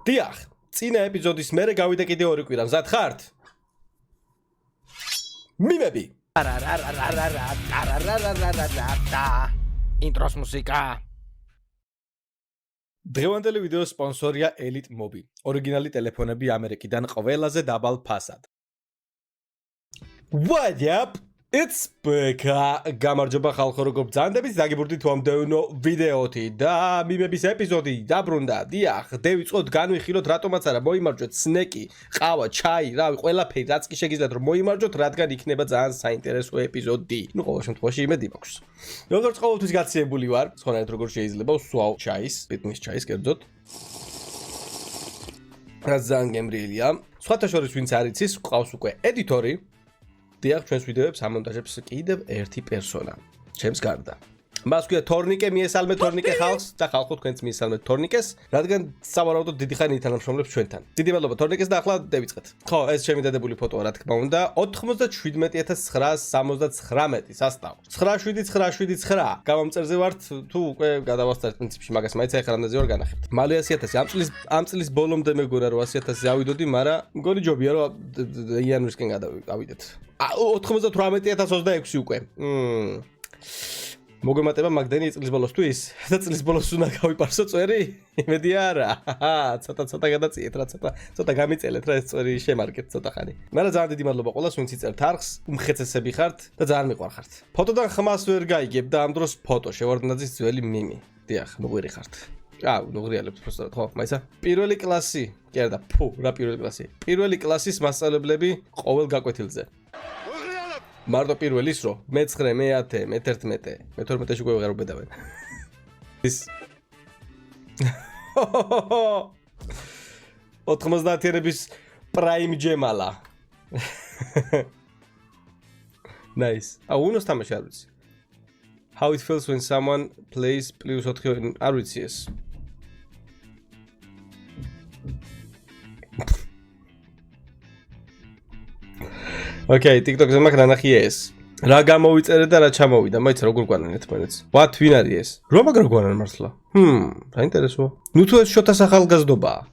დიახ, წინა ეპიზოდის მერე გავიდა კიდე ორი კვირა, მზად ხართ? მიმები. ინტროს მუსიკა. დღევანდელი ვიდეოს სპონსორია Elite Mobi. ორიგინალი ტელეფონები ამერიკიდან ყველაზე დაბალ ფასად. What up? It's Beka. გამარჯობა ხალხო, როგორ ბრძანდებით? დაგიბურდით თვამდევნო ვიდეოთი და მიმების ეპიზოდი დაბრუნდა. დიახ, დავიწყოთ განვიხილოთ რატომაც არა მოიმარჯვეთ სნეკი, ყავა, ჩაი, რავი, ყველაფერი რაც კი შეგიძლიათ რომ მოიმარჯვოთ, რადგან იქნება ძალიან საინტერესო ეპიზოდი. ნუ ყოველ შემთხვევაში იმედი მაქვს. როგორც ყოველთვის გაცილებული ვარ, სხვანაირად როგორ შეიძლება ვსვავ ჩაის, პიტნის ჩაის კერძოდ. რაც ძალიან გემრიელია. სხვათა შორის ვინც არ იცის, ყავს უკვე ედიტორი. დიახ, ჩვენს ვიდეოებს ამონტაჟებს კიდევ ერთი პერსონა, ჩემს გარდა. მას ქვია თორნიკე, მიესალმე თორნიკე ხალხს და ხალხო თქვენც მიესალმეთ თორნიკეს, რადგან სავარაუდოდ დიდი ხანი თანამშრომლობს ჩვენთან. დიდი მადლობა თორნიკეს და ახლა დავიწყეთ. ხო, ეს ჩემი დადებული ფოტოა, რა თქმა უნდა, 97999 სასტავ. 9799 გამომწერზე ვართ, თუ უკვე გადავასწრეთ პრინციპში, მაგას მაინც ახლა რამდენზე ვარ განახებთ. მალე 100.000 ამ წლის ბოლომდე მეგონა რომ 100.000 ავიდოდი, მაგრამ მგონი ჯობია რომ იანვრისკენ გავიდეთ. 98.026 უკვე. მოგემატება მაგდენი წლის ბოლოსთვის და წლის ბოლოს უნდა გავიპარსო წვერი? იმედი არა. ცოტა გადაწიეთ რა, ცოტა გამიწელეთ რა ეს წვერი შემარკეთ ცოტა ხანი. მაგრამ ძალიან დიდი მადლობა ყველას, ვინც იწერთ არხს, უმხეცესები ხართ და ძალიან მიყვარხართ. ფოტოდან ხმას ვერ გაიგებ და ამ დროს ფოტო შევარდნაძის ძველი მიმი. დიახ, მუღირი ხართ. ნუღრიალებთ პროსტად, ხო, მაისა? პირველი კლასი, კი არა და რა პირველი კლასი? პირველი კლასის მასწავლებლები ყოველ გაკვეთილზე. მარტო პირველი ის რო მე-9, მე-10, მე-11, მე-12-ში უკვე ვეღარ უბედავენ. ის 90-იანების პრაიმ ჯემალა. Nice. უნოს თამაში არ ვიცი. How it feels when someone plays +4 არ ვიცი ეს. Okay, TikTok-ზე მაგ ნანახია ეს. რა გამოვიწერე და რა ჩამოვიდა, მაინც როგორ გვანანეთ მაინც. What ვინ არის ეს? რა მაგრა გვანან მართლა? საინტერესოა. ნუ თუ ეს შოთას ახალგაზრდობაა.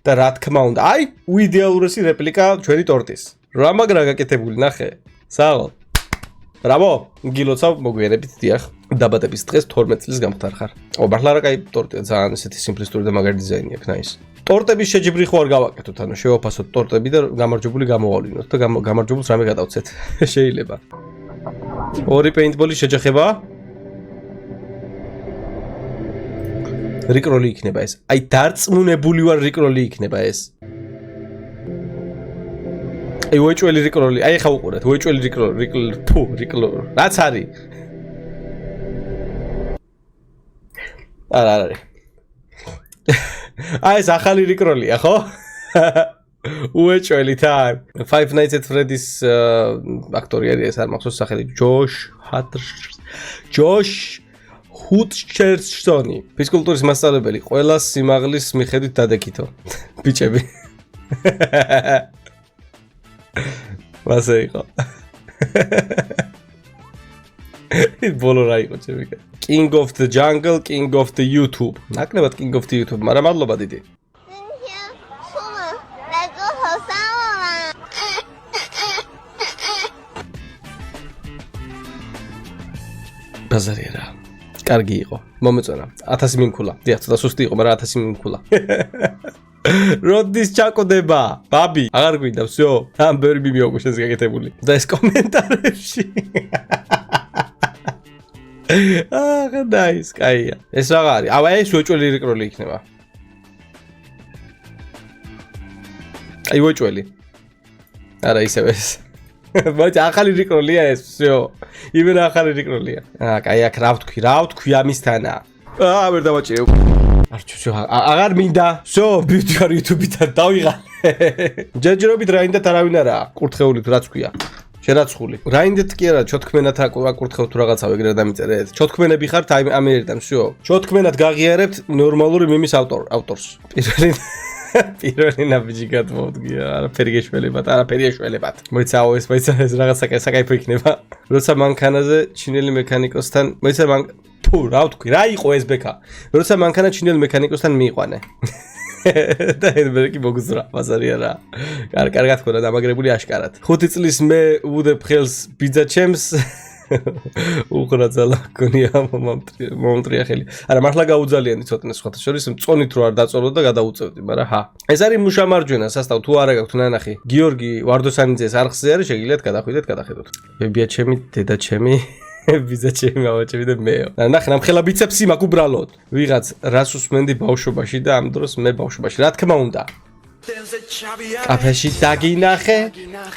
და რა თქმა უნდა, აი, იდეალურესი რეპლიკა ჩვენი ტორტის. რა მაგრა გაკეთებული, ნახე. საღო. Bravo, გილოცავ მოგვიერებით დიახ. დაბადების დღეს 12 წლის გამხდარ ხარ. მართლა რა კაი ტორტია, ძალიან ესეთი სიმპლისტური და მაგარი დიზაინი აქვს, nice. ტორტების შეჯიბრი ხო არ გავაკეთოთ, ანუ შევაფასოთ ტორტები და გამარჯვებული გამოავლინოთ და გამარჯვებულს რამე გადავცეთ. შეიძლება. ორი პეინტბოლის შეჯახება. რიკროლი იქნება ეს. აი დარწმუნებული ვარ რიკროლი იქნება ეს. აი უეჭველი რიკროლი. აი ხა უყურეთ, უეჭველი რიკროლი. რაც არის? არა. აი ეს ახალი რიკროლია, ხო? უეჭველი თან. Five Nights at Freddy's აქტორი არის ეს არ მახსოვს სახელი. ჯოშ ჰუჩერსონი. ფიზკულტურის მასწავლებელი. ყველა სიმაღლის მიხედვით დადექითო. ბიჭები. მასე იყო. ის ბოლო რა იყო ჩემი. King of the Jungle, King of the YouTube. ნაკლებად King of the YouTube, მაგრამ მადლობა დიდი. ბაზარია რა. კარგი იყო. მომეწონა. 1000 მიმქულა. დიახ, ცოტა სუსტი იყო, მაგრამ 1000 მიმქულა. როდის ჩაკოდება? ბაბი, აღარ გვინდა, всё. ამ ბევრი მიმი აქვს ეს გაკეთებული. და ეს კომენტარებში. nice, კაია. ეს რაღა არის? ეს უეჭველი რიკროლი იქნება. აი უეჭველი. არა ისევ ეს. მაგრამ ახალი რიკროლია ეს, всё. იმენა ახალი რიკროლია. კაი, აქ რა ვთქვი ამისთანა. ვერ დავაჭირე. აღარ მინდა. всё, ვიდეო YouTube-იდან დავიღალე. ჯერჯერობით რაინდათ არავინ არაა. კურთხეულით რაც ქვია. შერაცხული. რაინდეთ კი არა, ჩოთქმენად აკურთხევთ რაღაცა ეგრე დამიწერეთ. ჩოთქმენები ხართ ამერიდან, всё. ჩოთქმენად გაღიარებთ ნორმალური მიმის ავტორს. პირველი ნაბიჯი გადმოვდგია, არაფერი ეშველებათ. მოიცაო ეს რაღაცა საკაიფო იქნება. როცა მანქანაზე ჩინელი მექანიკოსთან, რა ვთქვი, რა იყო ეს ბექა? როცა მანქანა ჩინელი მექანიკოსთან მიიყვანე. და ჰენბერგი მოგზრა, მას არის არა. კარგად ხოდა დამაგრებული აშკარად. 5 წლის მე ვუდებ ხელს ბიძა ჩემს. უხრა ძალა გონია მომტრია ხელი. არა, მართლა გაუძალიანი ცოტნე სხვათა შორის მწონით რო არ დაწოლო და გადაუწევდი, მაგრამ ჰა. ეს არის მუშამარჯვენა სასტავ თუ არა გაქვთ ნანახი. გიორგი ვარდოსანიძეს არხზე არის, შეგიძლიათ გადახვიდეთ, გადახედოთ. ბებია ჩემი, დედა ჩემი. ბიძა ჩემი, მამა ჩემი და მეო. ნახე, ნამხელა ბიცეპსი მაქვს უბრალოდ. ვიღაც რას უსმენდი ბავშვობაში და ამ დროს მე ბავშვობაში. რა თქმა უნდა. კაფეში დაგინახე,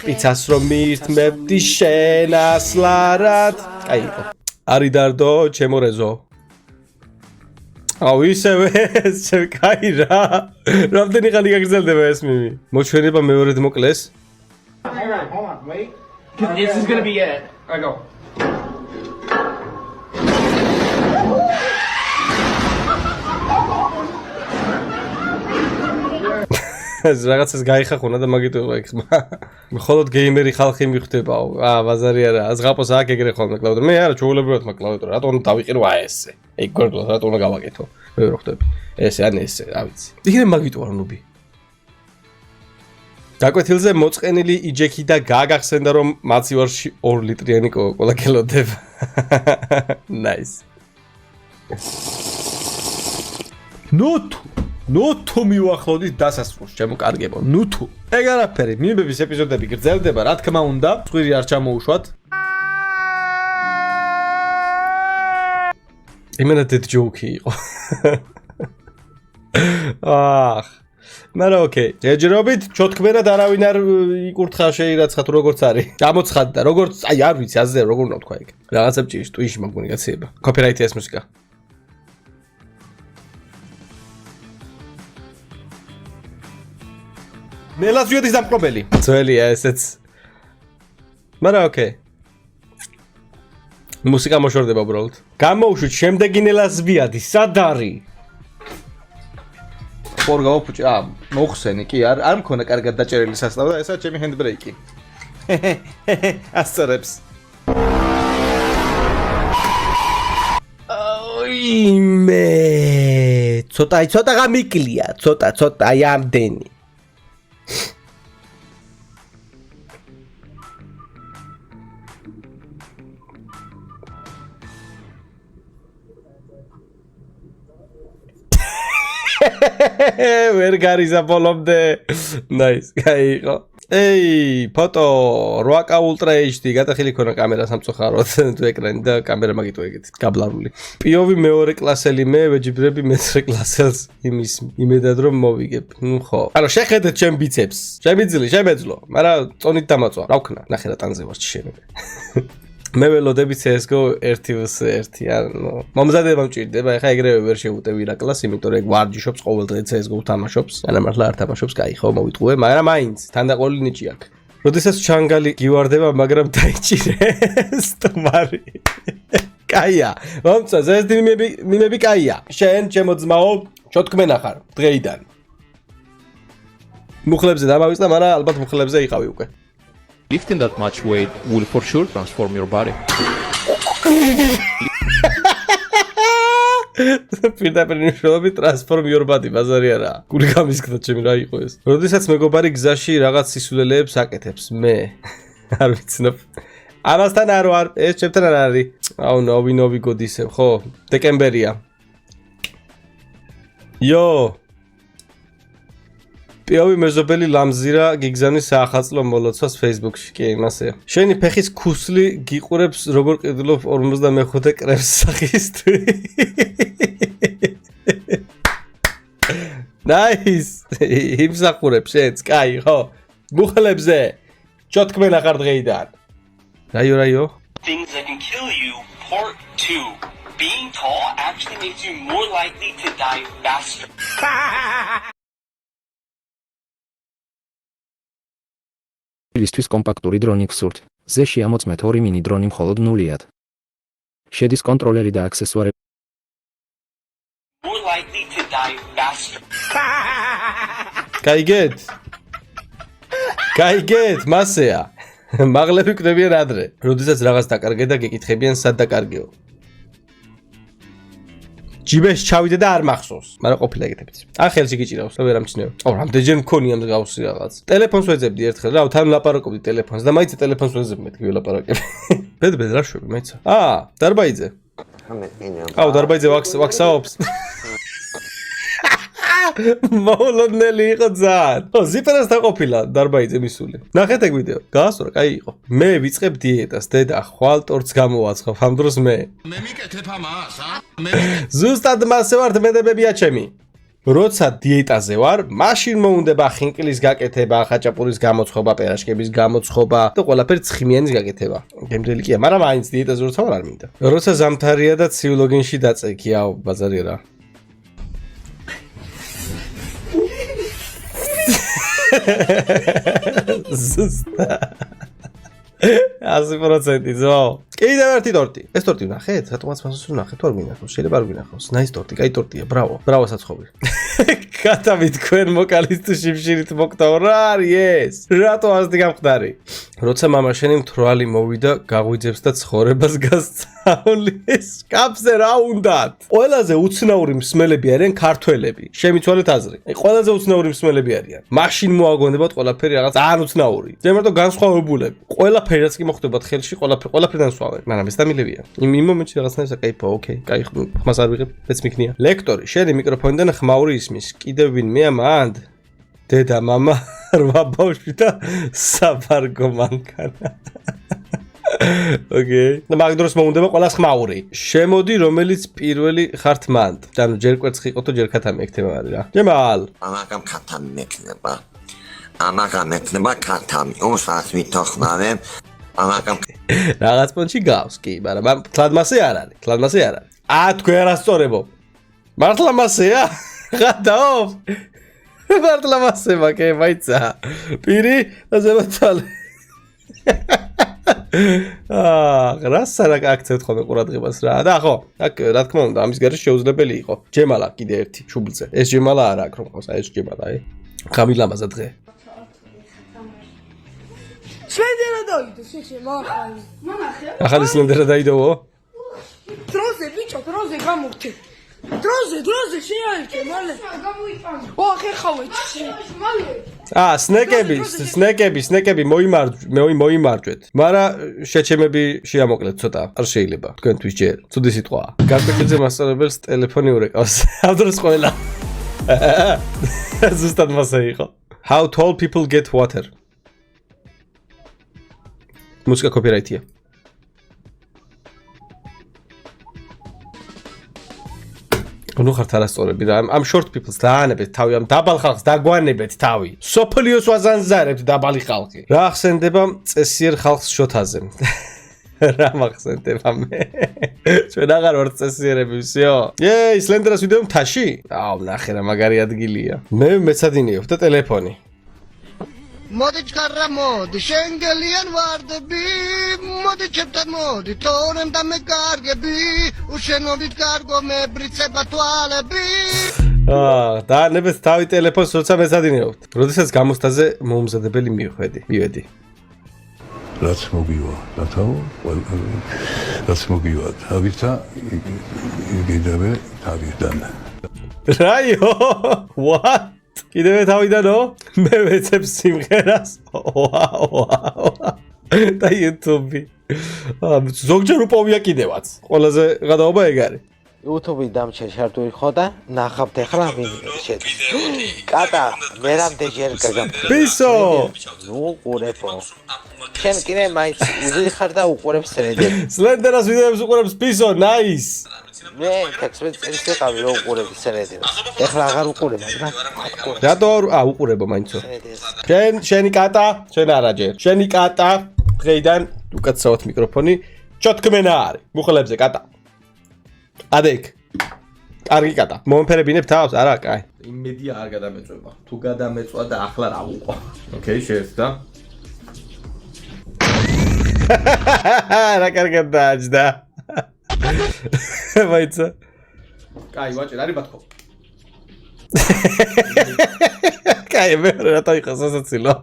პიცას რომ მირთმევდი შენ ასლარად. კაი იყო. არი დარდო, ჩემო რეზო. აუ ისევე, ჩემ კაი რა. რამდენი ხანი გაგრძელდება ეს მიმი? მოჩვენება მეორედ მოკლეს. Hold on, wait. This is gonna be it. I go. ეს რაღაცას გაიხახუნა და მაგიტოვა იქ. მხოლოდ გეიმერი ხალხი მიხვდებაო. ბაზარი არა, ზღაპოს აქ ეგრე ხოლმე კლავიატურა. მე არა, ჩვეულებრივად მაქვს კლავიატურა. რატომ დავიყირო ესე? ეგ გვერდულად რატომ უნდა გავაკეთო? მე ვერ ხვდები. ესე ან ესე, რა ვიცი. იქნებ მაგიტოვა ნუბი. დაკვეთილზე მოწყენილი იჯექი და გაგახსენდა რომ მაცივარში 2 ლიტრიანი კოკაკოლა გელოდება. Nice. ნუთუ მივახლოდით დასასრულს, ჩემო კარგებო. ნუთუ. ეგ არაფერი, მიმების ეპიზოდები გრძელდება, რა თქმა უნდა, წვირი არ ჩამოუშვათ. იმენა დედ ჯოუკი იყო. მაგრამ ოკეი. ეჯერობით ჩოთქმენად არავინ არ იკურთხა შეირაცხათ როგორც არის. გამოცხადდა, როგორც, აი არ ვიცი, აზზე როგორ უნდა თქვა ეგ. რაღაცა ჭირის ტვიში მაგუნიკაციება. კოპირაიტი ეს მუსიკა. ნელას ვიოდის დამპყრობელი. ძველია ესეც. მაგრამ ოკეი. მუსიკა მოშორდება უბრალოდ. გამოუშვით შემდეგი ნელას ვიადი, სად არის? ხორ გავაფუჭი, მოხსენი კი არ მქონა კარგად დაჭერილი სასტავი და ესაა ჩემი ჰენდბრეიკი. ასწორებს. აიმე. ცოტა გამიკლია, ცოტა აი ამდენი. ვერ გარიზაბოლობდე. Nice, გაიყო. ეი, ფოტო 8K Ultra HD გადახილი ქონა კამერა სამწუხაროდ თუ ეკრანი და კამერა მაგიტო ეგეთი გაბლარული. პიოვი მეორე კლასელი მე ვეჯიბრები მესრე კლასელს იმის იმედად რომ მოვიგებ. ხო. ანუ შეხედეთ ჩემ ბიცეპს. შემიძლი, შემეძლო, მაგრამ წონით დამაწვა. რა ვქნა? ნახე რა ტანზე ვარ შენები. მე ველოდები CS:GO 1vs1, ანუ მომზადება მჭირდება, ეხა ეგრევე ვერ შევუტევ ირაკლას, იმიტომ რომ ეგ ვარჯიშობს ყოველდღე CS:GO თამაშობს, ანუ მართლა არ თამაშობს, კაი ხო, მოვიტყუე, მაგრამ მაინც თანდაყოლილი ნიჭი აქვს. როდესაც ჩანგალი გივარდება, მაგრამ დაიჭირეს თმარი. კაია, მომწონს, ეს მიმები კაია. შენ ჩემო ძმაო, ჩოთქმენა ხარ დღეიდან. მუხლებზე დამავიწყდა, მაგრამ ალბათ მუხლებზე იყავი უკვე. Lifting that much weight will for sure transform your body. პირდაპირ ნიშნულობით transform your body, ბაზარი არა. გული გამისკდა ჩემი რა იყო ეს. როდესაც მეგობარი გზაში რაღაც სისულელეებს აკეთებს, მე არ ვიცნობ. ამასთან არ ვარ, ეს ჩემთან არ არის. აუ, ნოვი გოდისებ, ხო? დეკემბერია. იო პიოვი მეზობელი ლამზირა გიგზავნის საახალწლო მოლოცვას Facebook-ში, კი, იმასეა. შენი ფეხის ქუსლი გიყურებს როგორ ყიდულობ 55 კრემს სახისტრი. Nice. იმსახურებ შენც, კაი, ხო? მუხლებზე. ჩოთქმენა ხარ დღეიდან. რაიო. Things that can kill you, part 2. Being tall actually makes you more likely to die faster. ლისტვის კომპაქტური დრონი გსურთ. ზე შეამოწმეთ 2 მინი დრონი მხოლოდ 0-ად. შედის კონტროლერი და აქსესუარები. More likely to die faster. გაიგეთ, მასეა. მაღლები კვდებიან ადრე. როდესაც რაღაც დაკარგე და გეკითხებიან სად დაკარგეო. ჯიბეს ჩავიდე და არ მახსოვს. მაგრამ ყოფილა ეგეთებიც. ან ხელში გიჭირავს, და ვერ ამჩნევ. რამდენჯერ მქონია მსგავსი რაღაც. ტელეფონს ვეძებდი ერთხელ, რა, თან ლაპარაკობდი ტელეფონს და მაიცა ტელეფონს ვეძებ მეთქი ველაპარაკები. ბედ რა შვები, მაიცა. დარბაიძე. აუ, დარბაიძე ვაქსაობს. მოულოდნელი იყო ძალიან. ხო, ზიპერასთან ყოფილა დარბაიძე მისული. ნახეთ ეგ ვიდეო. გაასწორა, კაი იყო. მე ვიწყებ დიეტას, დედა, ხვალ ტორტს გამოვაცხობ, ამ დროს მე. მე მიკეთებ ამას, ზუსტად მასე ვარ დმედებებია ჩემი. როცა დიეტაზე ვარ, მაშინ მოუნდება ხინკლის გაკეთება, ხაჭაპურის გამოცხობა, პერაშკების გამოცხობა და ყველაფერი ცხიმიანის გაკეთება. გემრიელი კია, მაგრამ აინც დიეტაზე როცა ვარ არ მინდა. როცა ზამთარია და ცივილოგენში დაწეკი, აუ, ბაზარი რა. ზუსტა 100% ზო. კიდევ ერთი ტორტი. ეს ტორტი ვნახეთ? რატომაც მასოს ვნახეთ? თუ არ გვინახავს? შეიძლება არ გვინახავს. ნაის ტორტი, კაი ტორტია, ბრავო. ბრავო საცხოვრი. კატავი თქვენ მოკალის თუ შიფშილით მოკტავ რა არის ეს? რატო ასეთი გამხდარი? როცა მამა შენი მთვრალი მოვიდა, გაღვიძებს და ცხოვრებას გასწავლის. კაფზე რა უნდათ? ყველაზე უცნაური მსმელები არიან ქართველები. შემიცვალეთ აზრი. ყველაზე უცნაური მსმელები არიან. მაშინ მოაგონებათ ყველაფერი რაღაც ძალიან უცნაური. ძე მარტო განსხვავებულები. ყველაფერაც კი მოხდებათ ხელში, ყველაფერიდან სვავენ. მაგრამ ეს დამილებია. იმ მომენტში რაღაცნაირად კაიფო, ოკეი, კაი ხმას არ ვიღებ, მეც მიქნია. ლექტორი, შენი მიკროფონიდან ხმაური ისმის. კიდევ ვინმე ამანდ? დედა, მამა, 8 ბავშვი და საფარგო მანქანა. ოკეი. და მაგ დროს მოუნდება ყველას ხმაური. შემოდი, რომელიც პირველი ხართ მანდ. ანუ ჯერ კვერცხი იყო თუ ჯერ ქათამი ეგ თემა არის რა. ჯემალ. ამაგამ ქათამი მექნება. ამაგამ მექნება ქათამი. უსას მithოხმავე. ამაგამ რაღაც პონჩი გავს, კი, მაგრამ თლად მასე არ არის. თლად მასე არ არის. თქვენ არასწორებო. მართლა მასეა? ხადაობ. მართლა მასე მაკე, მაიცა. პირი და ზემოთვალე. რას არ აქცევთ ხოლმე ყურადღებას რა. და ხო, აქ რა თქმა უნდა, ამის გარშე შეუძლებელი იყო. ჯემალა კიდე ერთი ჩუბლზე. ეს ჯემალა არა აქ რომ ყავს, ეს ჯემალა, ხამილამაზა დღე. სლენდერა დაიდო, შეშე, მახალი. ახალი სლენდერა დაიდოო? დროზე, ბიჭო, დროზე გამოვთე. დროზე შეაიქე, მალე. გამოიყანო. ხერხავე, მალე. სნეკები მოიმარჯვეთ. მაგრამ შეჩემები შეამოკლეთ ცოტა. არ შეიძლება. თქვენთვის ჯერ. ცუდი სიტყვაა. გარკვეულზე მასწავლებელს ტელეფონი ურეკავს. ამ დროს ყველა. ზუსტად მასე იყო. How tall people get water. მუსიკა კოპირაიტია. ნუ ხართ არასწორები რა. ამ short people-ს დაანებეთ თავი, ამ დაბალ ხალხს დაგვანებეთ თავი. სოფლიოს ვაზანზარებთ დაბალი ხალხი. რა ახსენდება წესიერ ხალხს შოთაზე? რა მახსენდება მე? ჩვენ აღარ ვართ წესიერები, всё. სლენდერას ვიდეო მთაში? აუ, ნახე რა მაგარი ადგილია. მე მეცადინეობ და ტელეფონი. მოდი ჩქარა მოდი შენგელიან ვარდები მოდი ჩემთან მოდი თორემ და მე კარგები უშენობით კარგო მე ბრიცება თვალები დაანებეთ თავი ტელეფონს როცა მეცადინეობთ. როდესაც გამოსტაზე მოუმზადებელი მივედი. რაც მოგივა, რათავო, რაც მოგივა, თავისა კიდევ თავიდან. რაიო? What? კიდევ თავიდანო? მე ვეცებ სიმღერას. და YouTube. ზოგჯერ უპოვია კიდევაც. ყველაზე გადაობა ეგ არის. YouTube-ი დამჩერ შარტული ხო და ნახავთ ახლა შედის. კატა, მერამდე ჯერ გაგამ. პისო. ნუ ყურებო. შენ კიდე მაინც უზიხარ და უყურებ სლენდერას. სლენდერას ვიდეოებს უყურებს პისო, nice. მე 16 წელს ვიყავი რომ უყურებ სლენდერას. ახლა აღარ უყურებ, მაგრამ რატო უყურებო მაინცო. შენი კატა, შენ არა ჯერ. შენი კატა დღეიდან უკაცრავად მიკროფონი ჩოთქმენა არის. მუხლებზე კატა. ადეკ. კარგი კატა. მომფერებინებ თავს? არა, კაი. იმედია არ გადამეწვება. თუ გადამეწვა და ახლა რა უყო. ოკეი, შეერთდა. რა კარგად დააჯდა. მაიცა. კაი, ვაჭერ, არის ბათქო. კაი, მე რატო იყო სასაცილო.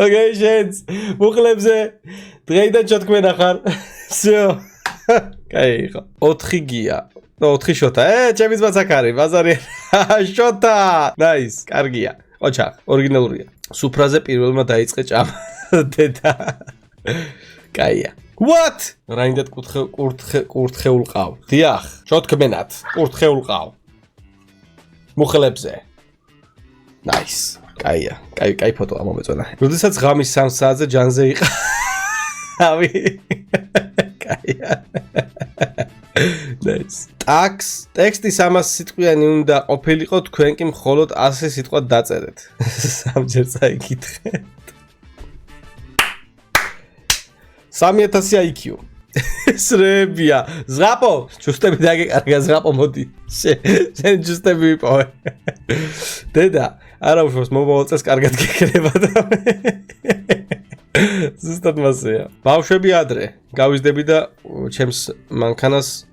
ოკეი, შენს მუხლებზე დღეიდან ჩოთქმენა ხარ. всё. კაი იყო. 4 გია. ნო 4 შოთა. ჩემი ძმაც აქ არის, ბაზარი. შოთა. ნაის, კარგია. ოჩა, ორიგინალურია. სუფრაზე პირველმა დაიწყე ჭამა. დედა. კაია. What? რაინდად კურთხეულ ყავ. დიახ, შოთქმენად. კურთხეულ ყავ. მუხლებზე. Nice. კაია. კაი ფოტოა მომეწონა. როდესაც ღამის 3 საათზე ჯანზე იყავი. კაია. Nice. ტექსტი 300 სიტყვიანი უნდა ყოფილიყო, თქვენ კი მხოლოდ 100 სიტყვა დაწერეთ. სამჯერ წაიკითხეთ. 3000 IQ. სრებია. ზღაპო, ჯუსტები დაგეკარგა ზღაპო მოდი. შენ ჯუსტები ვიპოვე. დედა, არა უშავს მომავალწელს კარგად გეკრება და ზუსტად მასეა. ბავშვები ადრე, გავიზდები და ჩემს მანქანას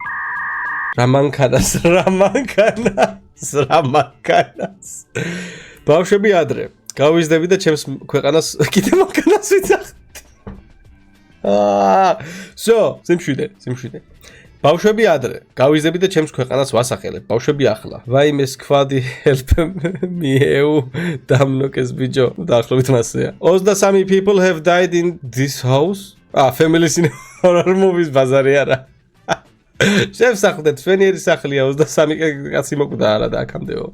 ბავშვები ადრე, გავიზდები და ჩემს ქვეყანას კიდე მანქანას ვიცახ. სიმშვიდე. ბავშვები ადრე, გავიზდები და ჩემს ქვეყანას ვასახელებ. ბავშვები ახლა. ვაიმე სკვადი help me eu დამნოკეს ბიჯო. დაახლოებით მასეა. 23 people have died in this house. Families in horror movies ბაზარი არა. შევსახლდეთ, ჩვენიერი სახლია 23 კაცი მოკვდა არა და აქამდეო.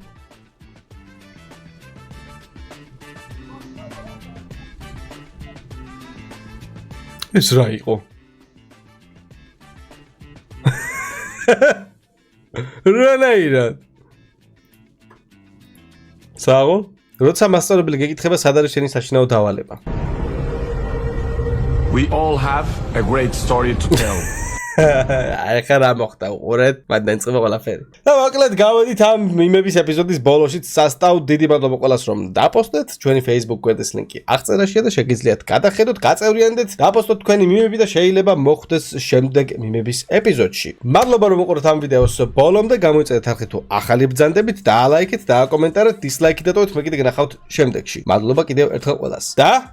ეს რა იყო? რანაირად? საღო? როცა მასწავლებელი გეკითხება სად არის შენი საშინაო დავალება? We all have a great story to tell. ახლა რა მოხდა უყურეთ, მანდ დაიწყება ყველაფერი. და მოკლედ გავედით ამ მიმების ეპიზოდის ბოლოშიც სასტავ დიდი მადლობა ყველას რომ დაპოსტეთ, ჩვენი Facebook გვერდის ლინკი აღწერაშია და შეგიძლიათ გადახედოთ, გაწევრიანდეთ, დაპოსტოთ თქვენი მიმები და შეიძლება მოხვდეს შემდეგ მიმების ეპიზოდში. მადლობა რომ უყურეთ ამ ვიდეოს ბოლომდე, გამოიწერეთ არხი თუ ახალი ბრძანდებით, დაალაიქეთ, დააკომენტარეთ, დისლაიკი დატოვეთ, მე კიდე გნახავთ შემდეგში. მადლობა კიდევ ერთხელ ყველას. და